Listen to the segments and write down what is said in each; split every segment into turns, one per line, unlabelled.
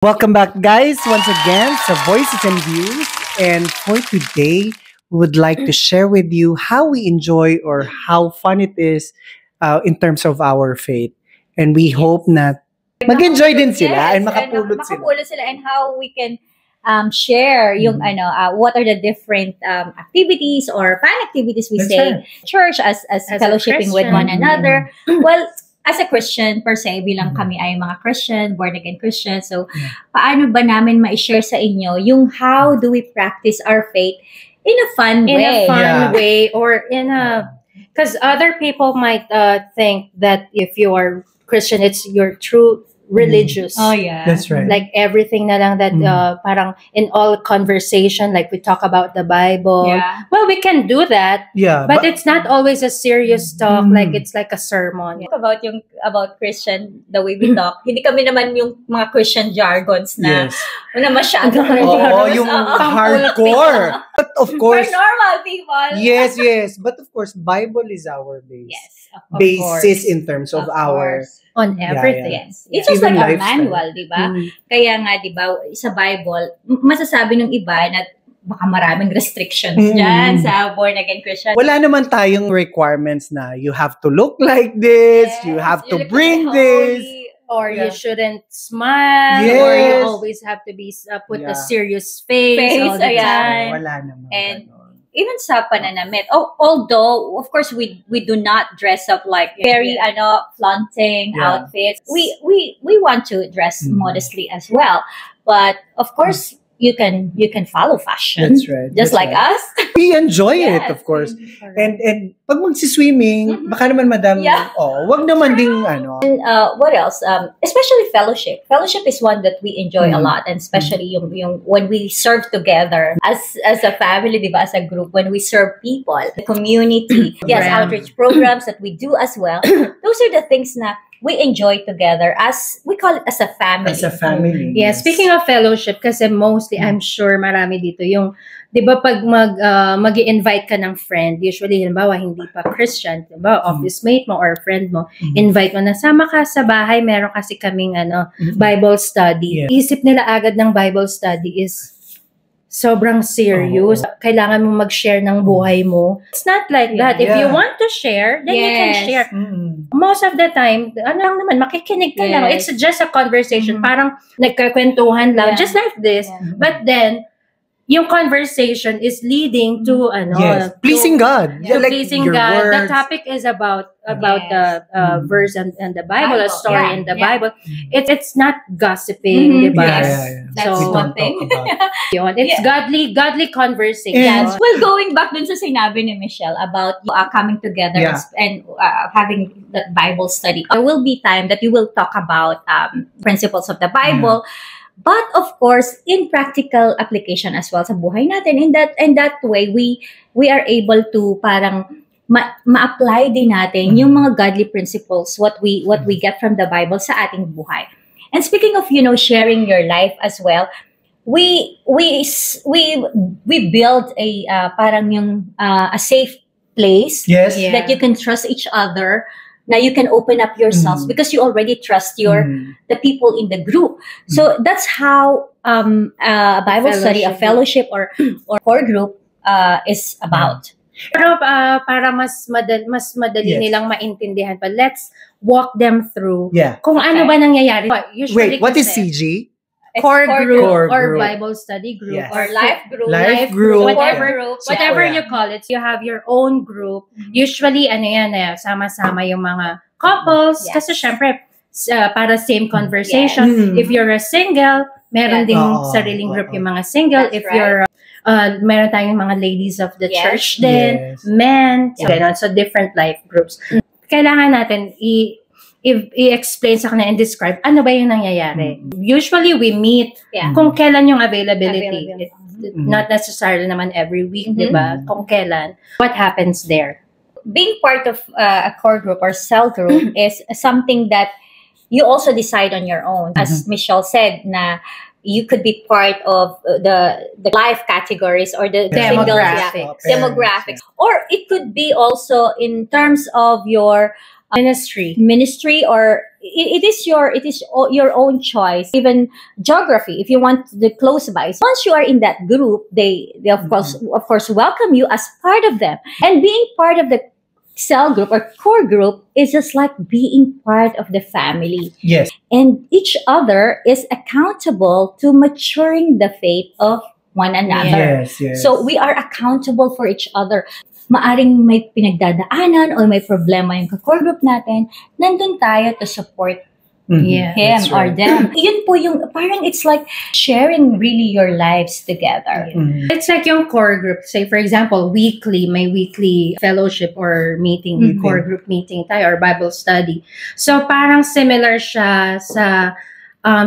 Welcome back, guys, once again to Voices and Views. And for today, we would like to share with you how we enjoy or how fun it is in terms of our faith. And we hope na mag-enjoy din sila and makapulot sila.
makapulot sila and how we can share yung what are the different activities or fun activities we
That's
say
right.
church as
As a
fellowshipping with one
Christian.
another. Well, as a Christian per se, bilang
Mhm.
kami ay mga Christian, born again Christian. So,
Yeah.
paano ba namin ma-share sa inyo yung how do we practice our faith in a fun
In
way?
a fun
Yeah.
way, or in a, because other people might think that if you are Christian, it's your true religious.
Oh yeah.
That's right.
Like everything na lang that parang in all conversation, like we talk about the Bible.
Yeah.
Well, we can do that,
Yeah,
but it's not always a serious talk.
Mm.
Like it's like a sermon.
Talk about Christian, the way we talk. Hindi kami naman yung mga Christian jargons na
yes.
na masyado.
Oo, yung hardcore. But of
For
course,
normal people.
yes. But of course, Bible is our base.
Yes.
Basis in terms of our...
course.
On
Yeah,
everything.
Yes. It's just
Even
like a
lifestyle.
manual, di ba?
Mm.
Kaya nga, di ba, sa Bible, masasabi ng iba na baka maraming restrictions
Mm.
dyan sa born again Christian.
Wala naman tayong requirements na you have to look like this,
Yes,
you have to
look
bring
holy.
this.
Or
Yeah.
you shouldn't smile, or you
Yes.
always have to be put
Yeah.
a serious face,
Face,
all the
ayan.
time.
Wala naman.
And
ganon.
Even sa pananamit, although of course we do not dress up like very flaunting
Yeah.
outfits. We want to dress
Mhm.
modestly as well, but of course you can follow fashion.
That's right.
Just
that's
like
right.
us.
We enjoy it,
Yes.
of course. And pag magsi-swimming,
Mhm.
baka naman madam,
Yeah.
wag naman ding
What else? Especially fellowship. Fellowship is one that we enjoy a
Mhm.
lot, and especially yung when we serve together as a family, diba, as a group, when we serve people, the community, yes,
Program.
outreach programs that we do as well. Those are the things na we enjoy together as we call it as a family.
as a family.
Yeah, speaking of fellowship, kasi mostly, I'm sure marami dito yung, di ba pag mag-i-invite ka ng friend, usually, halimbawa, hindi pa Christian, di ba, office mate mo or friend mo, invite mo na, sama ka sa bahay, meron kasi kaming
Mhm.
Bible study.
Yeah.
Isip nila agad ng Bible study is sobrang serious. Kailangan mo mag-share ng buhay mo. It's not like that. If you
Yeah.
want to share, then you can
Yes.
share.
Mm.
Most of the time, ano lang naman, makikinig ka lang.
Yes.
It's just a conversation.
Mhm.
Parang nagkakwentuhan lang.
Yeah.
Just like this.
Yeah.
But then, yung conversation is leading to,
Yes. Pleasing God.
to
Yeah, like
pleasing
your
God. The
words.
topic is about
Yes.
the verse and the Bible, a
Bible,
story
yeah,
in the
yeah.
Bible. It's not gossiping,
Mhm.
di ba?
Yes. That's
We
So,
don't
one thing.
talk about.
Yun. It's
Yeah.
godly conversation.
And-
Well, going back dun sa sinabi ni Michelle about coming together
Yeah.
and having that Bible study, there will be time that you will talk about principles of the Bible, but of course, in practical application as well sa buhay natin. In that way, we are able to parang ma-apply din natin yung mga godly principles, what we get from the Bible sa ating buhay. And speaking of, sharing your life as well, we build a parang yung a safe place
Yes.
Yeah.
that you can trust each other, na you can open up yourselves
Mhm.
because you already trust
Mm.
the people in the group. So that's how a Bible study, a fellowship or core group is about.
Pero para mas madali
Yes.
nilang maintindihan pa, let's walk them through
Yeah.
kung ano
Okay.
ba nangyayari. Usually
Wait, what is
kasi,
CG?
It's
core group
Core
or
group.
Bible study group
Yes.
or life group,
Life group.
whatever-
group,
whatever
Yeah.
you call it. You have your own group.
Mhm.
Usually, sama-sama yung mga couples.
Yes.
Kasi syempre, para same conversation.
Yes.
If you're a single, meron
Yeah.
ding
Oo,
sariling group
oo.
yung mga single.
That's
If
right.
you're, meron tayong mga ladies of the
Yes.
church din,
Yes.
men,
Yeah.
ganon. So, different life groups. Kailangan natin i-explain sa kanila and describe ano ba yung nangyayari. Usually, we meet
Yeah.
kung kailan yung availability.
Availability.
Not necessarily naman every week,
Mhm.
di ba? Kung kailan. What happens there?
Being part of a core group or cell group is something that you also decide on your own. As Michelle said, na you could be part of the life categories or the
Demographics.
demographics, or it could be also in terms of your ministry, or it is your own choice. Even geography, if you want the close by, once you are in that group, they of course welcome you as part of them. And being part of the cell group or core group is just like being part of the family,
Yes.
and each other is accountable to maturing the faith of one another.
Yes, yes.
So we are accountable for each other. Maaring may pinagdadaanan o may problema yung core group natin, nandun tayo to support
Mhm.
Yeah.
him
That's
or
right.
them. Yun po yung, parang it's like sharing really your lives together.
Mhm.
It's like yung core group. Say, for example, may weekly fellowship or meeting,
Mhm.
core group meeting tayo or Bible study. So, parang similar siya sa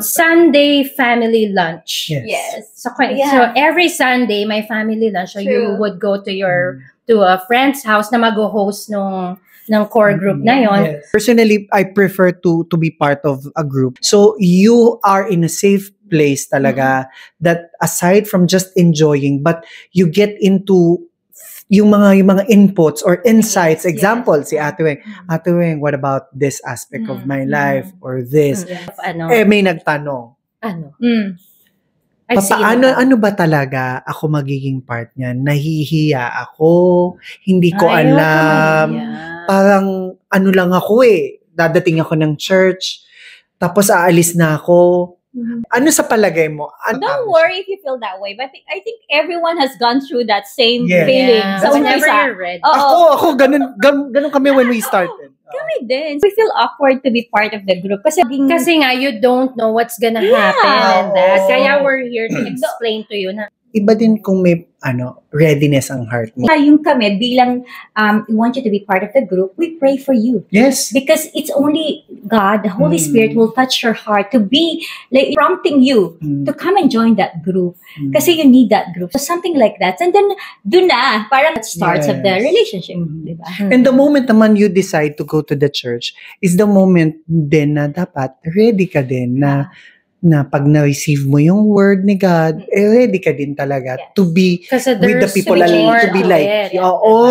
Sunday family lunch.
Yes.
Yes.
So,
Yeah.
so every Sunday, may family lunch. So, you
True.
would go to to a friend's house na mag-host ng core group na yon.
Yes. Personally, I prefer to be part of a group. So you are in a safe place talaga that aside from just enjoying, but you get into yung mga inputs or insights.
Yes,
Example,
yes.
si Ate Weng. Ate Weng, what about this aspect of my life or this? May nagtanong.
Ano?
Mm.
Ay, sige
Paano,
na.
ano ba talaga ako magiging part niyan? Nahihiya ako, hindi ko
Ay, huwag ka
alam.
mahiya.
Parang ano lang ako dadating ako ng church, tapos aalis na ako. Ano sa palagay mo?
Don't worry if you feel that way, but I think everyone has gone through that same
Yes.
feeling.
Yeah.
Sa
Whenever
umpisa.
you're ready.
Oo.
Ako, ganun kami when we started.
Kami din. We feel awkward to be part of the group kasi
Kasi nga, you don't know what's gonna
Yeah.
happen and that.
Oo.
Kaya we're here to explain to you na
Iba din kung may readiness ang heart mo.
yung kami bilang we want you to be part of the group, we pray for you.
Yes.
Because it's only God, the Holy Spirit will touch your heart to be like prompting you to come and join that group. Kasi you need that group. So something like that. And then, dun na, parang it starts of the
Yes.
relationship.
Mhm.
Diba?
And the moment naman you decide to go to the church is the moment din na dapat ready ka din na pag na-receive mo yung word ni God, ready ka din talaga
Yes.
to be
kasi
with the
there's
people
more
to be
to
like,
it.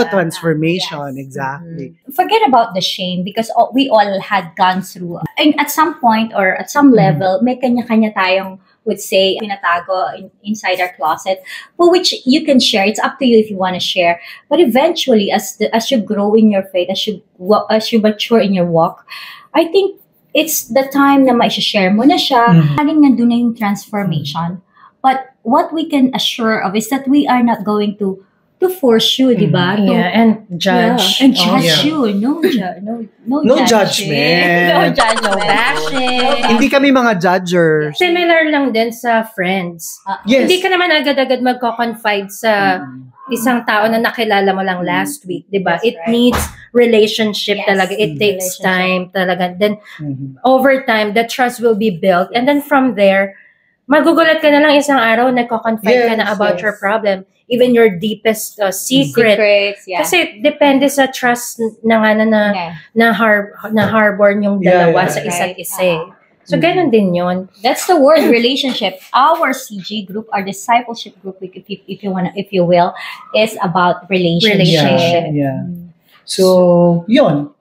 transformation,
Yes.
exactly.
Forget about the shame because we all had gone through. And at some point or at some level, may kanya-kanya tayong would say, pinatago inside our closet, for which you can share. It's up to you if you want to share. But eventually, as you grow in your faith, as you mature in your walk, I think it's the time na ma-share mo na siya. Haling nandun na yung transformation. But what we can assure of is that we are not going to force you, di ba? To-
Yeah, and judge.
Yeah, and judge
Yeah.
you. No
No judgment.
No judgment.
No bashing.
Hindi kami mga judgers.
Similar lang din sa friends.
Yes.
Hindi ka naman agad-agad magko-confide sa isang tao na nakilala mo lang last week, di ba?
That's
It
right.
needs relationship
Yes.
talaga. It takes
Relationship.
time talaga. Then,
Mhm.
over time, the trust will be built. And then from there, magugulat ka na lang isang araw, nagko-confide ka na
Yes,
about
yes.
your problem. Even your deepest secret.
Secrets, yeah.
Kasi depende sa trust na nga
Okay.
na harbor yung
Yeah,
dalawa
yeah.
sa isa't
Right.
isa. eh. So, ganun din yun.
That's the word relationship. Our CG group, our discipleship group, if you will, is about relationship.
Yeah. So, yun.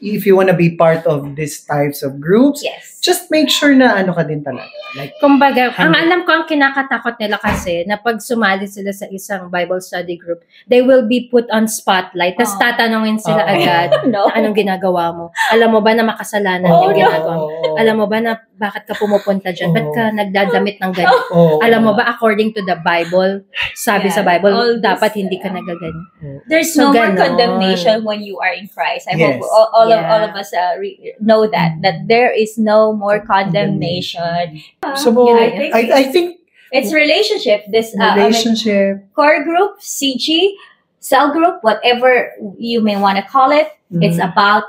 If you wanna be part of these types of groups,
Yes.
just make sure na ano ka din talaga. Like,
Kumbaga, ang alam ko, ang kinakatakot nila kasi na pag sumali sila sa isang Bible study group, they will be put on spotlight. Tapos
Oh.
tatanungin sila
Oh.
agad,
No.
anong ginagawa mo? Alam mo ba na makasalanan
Oh,
yung
no.
ginagawa mo? Alam mo ba na bakit ka pumupunta dyan? Ba't ka nagdadamit ng ganyan?
Oh.
Alam mo ba, according to the Bible, sabi
Yeah,
sa Bible,
all this,
dapat hindi ka nagaganyan.
There's
So,
no more
ganon.
condemnation when you are in Christ. I
Yes.
hope all
Yeah.
of us know that there is no more condemnation.
So,
Yeah,
I think
It's relationship. This
relationship,
core group, CG, cell group, whatever you may want to call it. It's about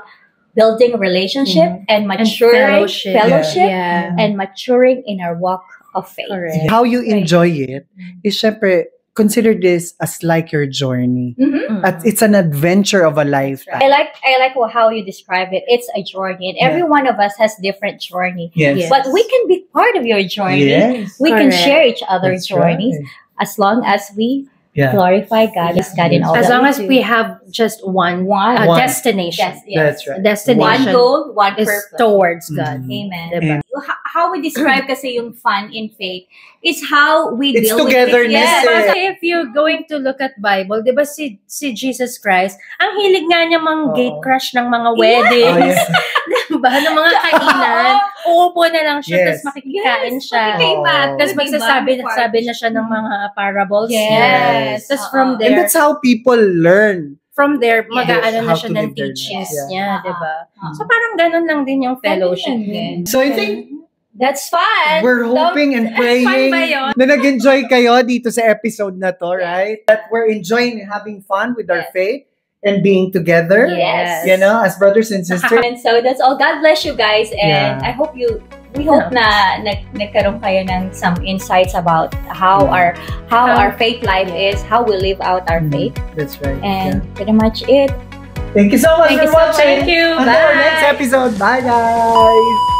building relationship and maturing
fellowship. Yeah.
and maturing in our walk of faith.
Correct.
how you enjoy it is syempre, consider this as like your journey.
Mhm.
At it's an adventure of a lifetime.
I like how you describe it. It's a journey, and every one of us has different journey.
Yes.
Yes.
But we can be part of your journey.
Yes.
We can
Correct.
share each other's
That's
journeys
right.
as long as we
Yeah.
glorify God, is God in all
As
that
long as
do.
we have just one,
One.
One.
destination.
Yes.
That's right.
One
Destination
goal, one
is
purpose.
towards God.
Amen.
Diba?
How we describe kasi yung fun in faith is how we
It's
deal with
togetherness,
Yes.
eh.
Kasi if you're going to look at Bible, di ba si Jesus Christ, ang hilig nga niya mang
Oo.
gate crush ng mga
Oh,
weddings,
yeah.
di ba? Ng mga kainan. Uupo na lang siya,
Yes.
tapos makikikain siya.
Kay Matthew,
Tapos
diba?
magsasabi na siya ng mga parables.
Yes.
Tapos from
Oo.
And
there,
that's how people learn.
mag-aano na
How
siya
to
ng
live their
teachings
lives.
niya,
Yeah.
di ba?
Oo.
So parang ganun lang din yung fellowship.
Ganun din.
So I think
That's fun.
we're hoping and praying
Fun ba yun?
na nag-enjoy kayo dito sa episode na to, right? That we're enjoying and having fun with our
Yes.
faith and being together.
Yes.
You know, as brothers and sisters.
And so that's all. God bless you guys, and
Yeah.
I hope we hope na nagkaroon kayo ng some insights about how our faith life is, how we live out our faith,
That's right.
and pretty much it.
Thank you so much
Thank
for
you so much.
watching.
Thank you.
Until our
Bye.
next episode. Bye, guys.